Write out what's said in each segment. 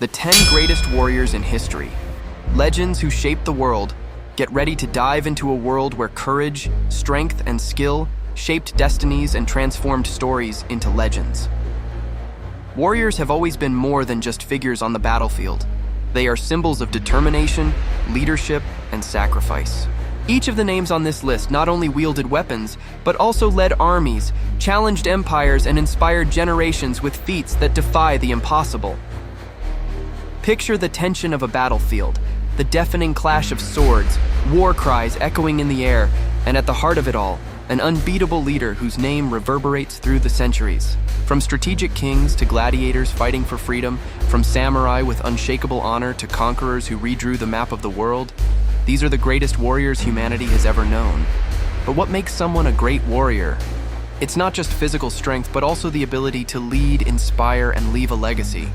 The 10 greatest warriors in history. Legends who shaped the world. Get ready to dive into a world where courage, strength, and skill shaped destinies and transformed stories into legends. Warriors have always been more than just figures on the battlefield. They are symbols of determination, leadership, and sacrifice. Each of the names on this list not only wielded weapons, but also led armies, challenged empires, and inspired generations with feats that defy the impossible. Picture the tension of a battlefield, the deafening clash of swords, war cries echoing in the air, and at the heart of it all, an unbeatable leader whose name reverberates through the centuries. From strategic kings to gladiators fighting for freedom, from samurai with unshakable honor to conquerors who redrew the map of the world, these are the greatest warriors humanity has ever known. But what makes someone a great warrior? It's not just physical strength, but also the ability to lead, inspire, and leave a legacy.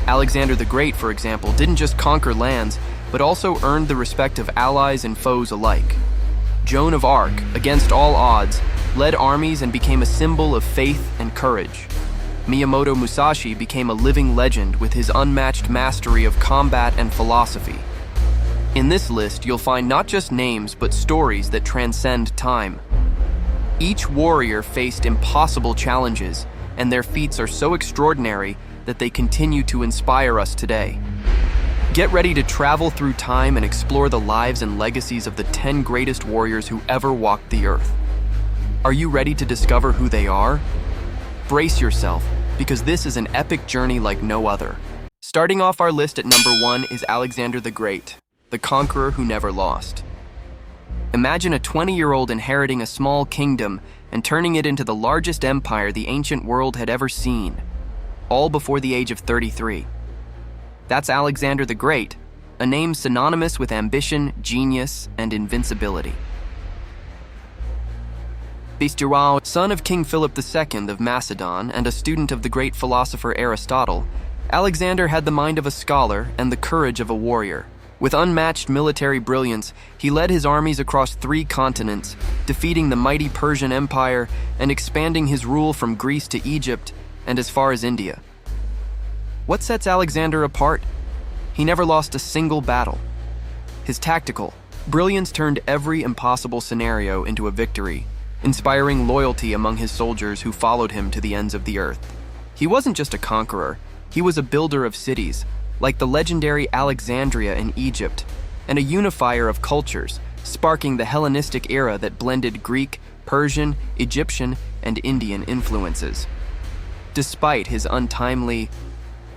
Alexander the Great, for example, didn't just conquer lands, but also earned the respect of allies and foes alike. Joan of Arc, against all odds, led armies and became a symbol of faith and courage. Miyamoto Musashi became a living legend with his unmatched mastery of combat and philosophy. In this list, you'll find not just names, but stories that transcend time. Each warrior faced impossible challenges, and their feats are so extraordinary that they continue to inspire us today. Get ready to travel through time and explore the lives and legacies of the 10 greatest warriors who ever walked the earth. Are you ready to discover who they are? Brace yourself, because this is an epic journey like no other. Starting off our list at number 1 is Alexander the Great, the conqueror who never lost. Imagine a 20-year-old inheriting a small kingdom and turning it into the largest empire the ancient world had ever seen, all before the age of 33. That's Alexander the Great, a name synonymous with ambition, genius, and invincibility. Son of King Philip II of Macedon and a student of the great philosopher Aristotle, Alexander had the mind of a scholar and the courage of a warrior. With unmatched military brilliance, he led his armies across 3 continents, defeating the mighty Persian Empire and expanding his rule from Greece to Egypt and as far as India. What sets Alexander apart? He never lost a single battle. His tactical brilliance turned every impossible scenario into a victory, inspiring loyalty among his soldiers who followed him to the ends of the earth. He wasn't just a conqueror, he was a builder of cities, like the legendary Alexandria in Egypt, and a unifier of cultures, sparking the Hellenistic era that blended Greek, Persian, Egyptian, and Indian influences. Despite his untimely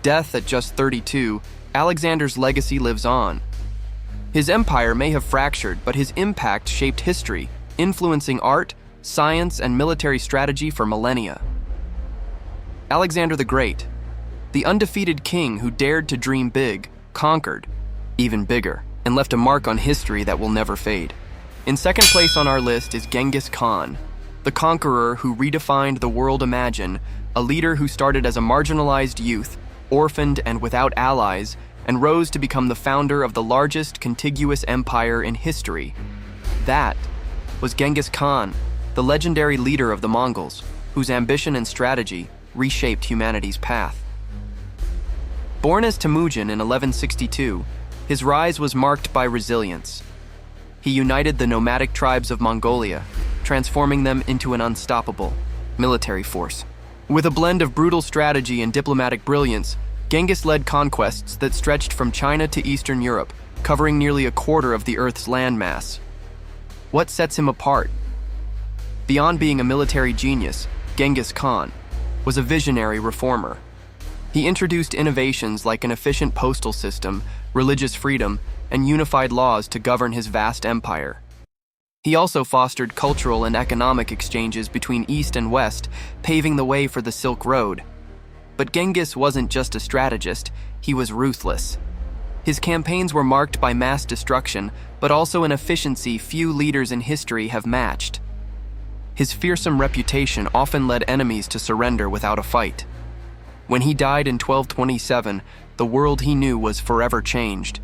death at just 32, Alexander's legacy lives on. His empire may have fractured, but his impact shaped history, influencing art, science, and military strategy for millennia. Alexander the Great, the undefeated king who dared to dream big, conquered even bigger, and left a mark on history that will never fade. In second place on our list is Genghis Khan, the conqueror who redefined the world imagine, a leader who started as a marginalized youth, orphaned and without allies, and rose to become the founder of the largest contiguous empire in history. That was Genghis Khan, the legendary leader of the Mongols, whose ambition and strategy reshaped humanity's path. Born as Temujin in 1162, his rise was marked by resilience. He united the nomadic tribes of Mongolia, transforming them into an unstoppable military force. With a blend of brutal strategy and diplomatic brilliance, Genghis led conquests that stretched from China to Eastern Europe, covering nearly a quarter of the Earth's landmass. What sets him apart? Beyond being a military genius, Genghis Khan was a visionary reformer. He introduced innovations like an efficient postal system, religious freedom, and unified laws to govern his vast empire. He also fostered cultural and economic exchanges between East and West, paving the way for the Silk Road. But Genghis wasn't just a strategist, he was ruthless. His campaigns were marked by mass destruction, but also an efficiency few leaders in history have matched. His fearsome reputation often led enemies to surrender without a fight. When he died in 1227, the world he knew was forever changed.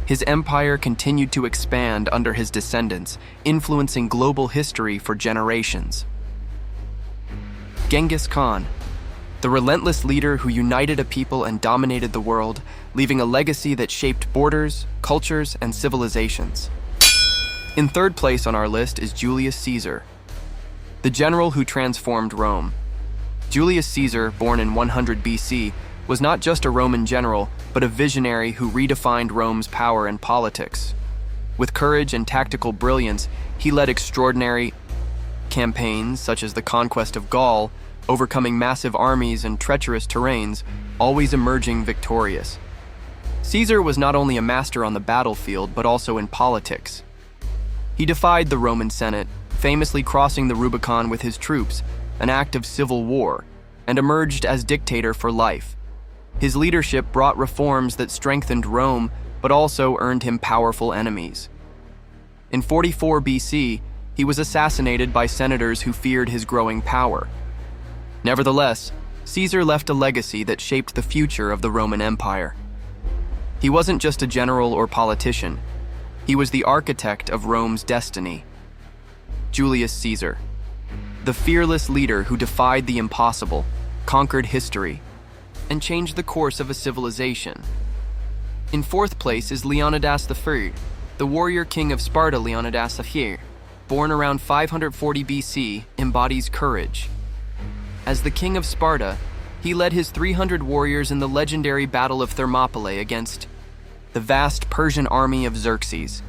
His empire continued to expand under his descendants, influencing global history for generations. Genghis Khan, the relentless leader who united a people and dominated the world, leaving a legacy that shaped borders, cultures, and civilizations. In third place on our list is Julius Caesar, the general who transformed Rome. Julius Caesar, born in 100 BC, was not just a Roman general, but a visionary who redefined Rome's power and politics. With courage and tactical brilliance, he led extraordinary campaigns such as the conquest of Gaul, overcoming massive armies and treacherous terrains, always emerging victorious. Caesar was not only a master on the battlefield, but also in politics. He defied the Roman Senate, famously crossing the Rubicon with his troops, an act of civil war, and emerged as dictator for life. His leadership brought reforms that strengthened Rome, but also earned him powerful enemies. In 44 BC, he was assassinated by senators who feared his growing power. Nevertheless, Caesar left a legacy that shaped the future of the Roman Empire. He wasn't just a general or politician. He was the architect of Rome's destiny. Julius Caesar, the fearless leader who defied the impossible, conquered history, and changed the course of a civilization. In fourth place is Leonidas III, the warrior king of Sparta. Leonidas III, born around 540 BC, embodies courage. As the king of Sparta, he led his 300 warriors in the legendary Battle of Thermopylae against the vast Persian army of Xerxes.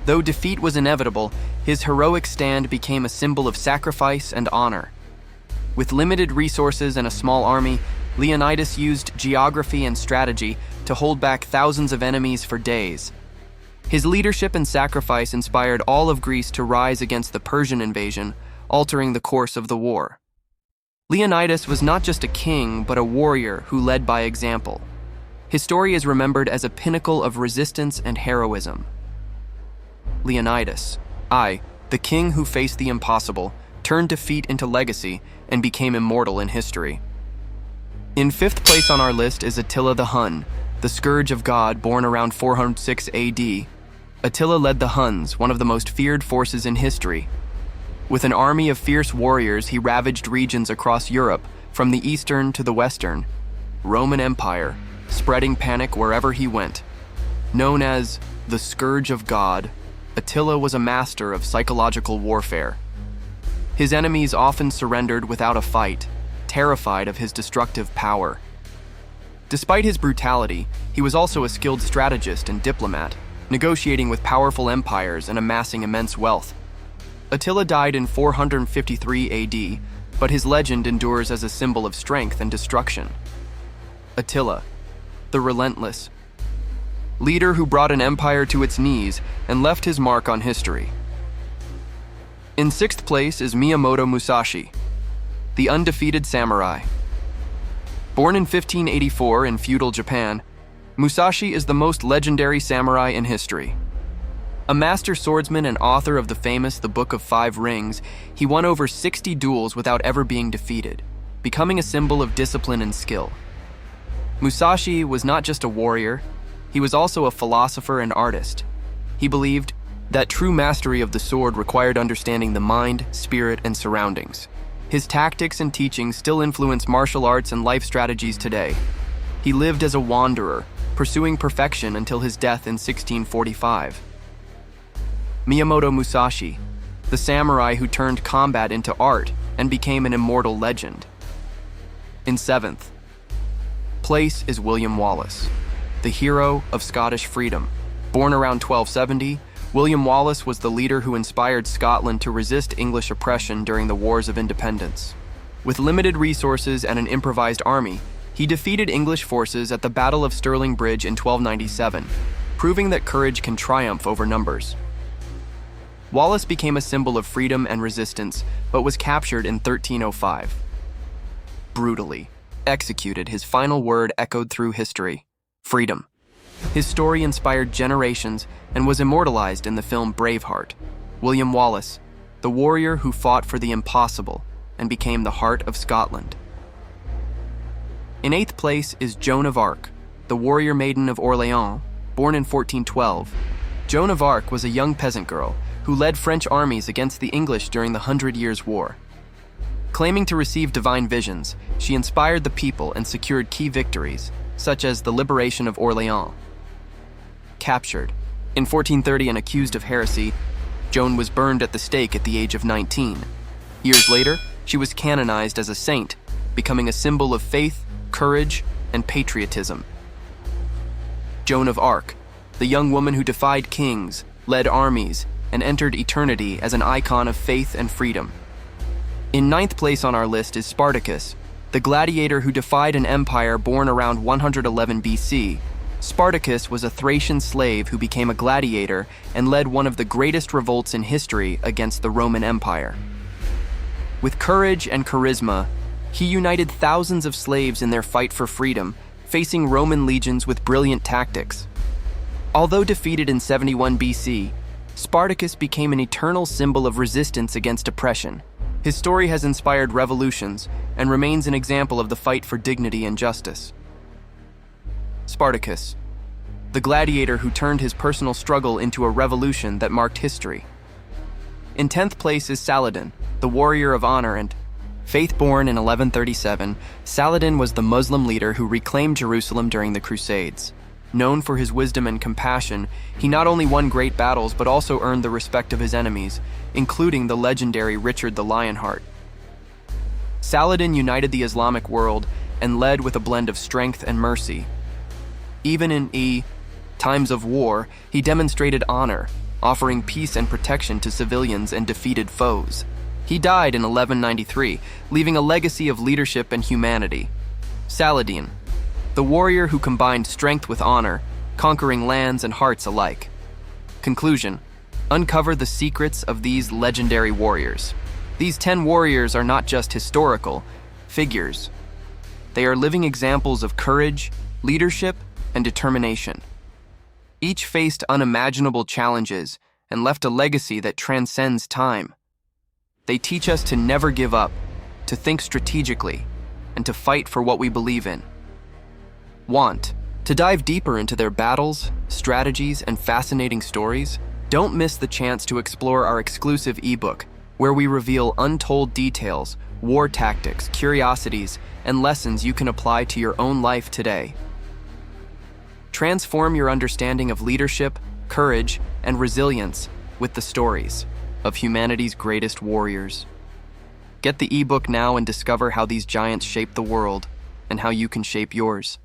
Though defeat was inevitable, his heroic stand became a symbol of sacrifice and honor. With limited resources and a small army, Leonidas used geography and strategy to hold back thousands of enemies for days. His leadership and sacrifice inspired all of Greece to rise against the Persian invasion, altering the course of the war. Leonidas was not just a king, but a warrior who led by example. His story is remembered as a pinnacle of resistance and heroism. Leonidas, the king who faced the impossible, turned defeat into legacy and became immortal in history. In fifth place on our list is Attila the Hun, the scourge of God, born around 406 AD. Attila led the Huns, one of the most feared forces in history. With an army of fierce warriors, he ravaged regions across Europe, from the eastern to the western Roman Empire, spreading panic wherever he went. Known as the Scourge of God, Attila was a master of psychological warfare. His enemies often surrendered without a fight, terrified of his destructive power. Despite his brutality, he was also a skilled strategist and diplomat, negotiating with powerful empires and amassing immense wealth. Attila died in 453 AD, but his legend endures as a symbol of strength and destruction. Attila, the relentless, leader who brought an empire to its knees and left his mark on history. In sixth place is Miyamoto Musashi, the undefeated samurai. Born in 1584 in feudal Japan, Musashi is the most legendary samurai in history. A master swordsman and author of the famous The Book of Five Rings, he won over 60 duels without ever being defeated, becoming a symbol of discipline and skill. Musashi was not just a warrior, he was also a philosopher and artist. He believed that true mastery of the sword required understanding the mind, spirit, and surroundings. His tactics and teachings still influence martial arts and life strategies today. He lived as a wanderer, pursuing perfection until his death in 1645. Miyamoto Musashi, the samurai who turned combat into art and became an immortal legend. In seventh place is William Wallace, the hero of Scottish freedom. Born around 1270, William Wallace was the leader who inspired Scotland to resist English oppression during the Wars of Independence. With limited resources and an improvised army, he defeated English forces at the Battle of Stirling Bridge in 1297, proving that courage can triumph over numbers. Wallace became a symbol of freedom and resistance, but was captured in 1305. Brutally executed, his final word echoed through history: freedom. His story inspired generations and was immortalized in the film Braveheart. William Wallace, the warrior who fought for the impossible and became the heart of Scotland. In eighth place is Joan of Arc, the warrior maiden of Orléans, born in 1412. Joan of Arc was a young peasant girl who led French armies against the English during the 100 Years' War. Claiming to receive divine visions, she inspired the people and secured key victories, such as the liberation of Orléans. Captured. In 1430 and accused of heresy, Joan was burned at the stake at the age of 19. Years later, she was canonized as a saint, becoming a symbol of faith, courage, and patriotism. Joan of Arc, the young woman who defied kings, led armies, and entered eternity as an icon of faith and freedom. In ninth place on our list is Spartacus, the gladiator who defied an empire born around 111 BC. Spartacus was a Thracian slave who became a gladiator and led one of the greatest revolts in history against the Roman Empire. With courage and charisma, he united thousands of slaves in their fight for freedom, facing Roman legions with brilliant tactics. Although defeated in 71 BC, Spartacus became an eternal symbol of resistance against oppression. His story has inspired revolutions and remains an example of the fight for dignity and justice. Spartacus, the gladiator who turned his personal struggle into a revolution that marked history. In 10th place is Saladin, the warrior of honor and faith. Born in 1137, Saladin was the Muslim leader who reclaimed Jerusalem during the Crusades. Known for his wisdom and compassion, he not only won great battles but also earned the respect of his enemies, including the legendary Richard the Lionheart. Saladin united the Islamic world and led with a blend of strength and mercy. Even in times of war, he demonstrated honor, offering peace and protection to civilians and defeated foes. He died in 1193, leaving a legacy of leadership and humanity. Saladin, the warrior who combined strength with honor, conquering lands and hearts alike. Conclusion: uncover the secrets of these legendary warriors. These 10 warriors are not just historical figures. They are living examples of courage, leadership, and determination. Each faced unimaginable challenges and left a legacy that transcends time. They teach us to never give up, to think strategically, and to fight for what we believe in. Want to dive deeper into their battles, strategies, and fascinating stories? Don't miss the chance to explore our exclusive ebook, where we reveal untold details, war tactics, curiosities, and lessons you can apply to your own life today. Transform your understanding of leadership, courage, and resilience with the stories of humanity's greatest warriors. Get the ebook now and discover how these giants shaped the world and how you can shape yours.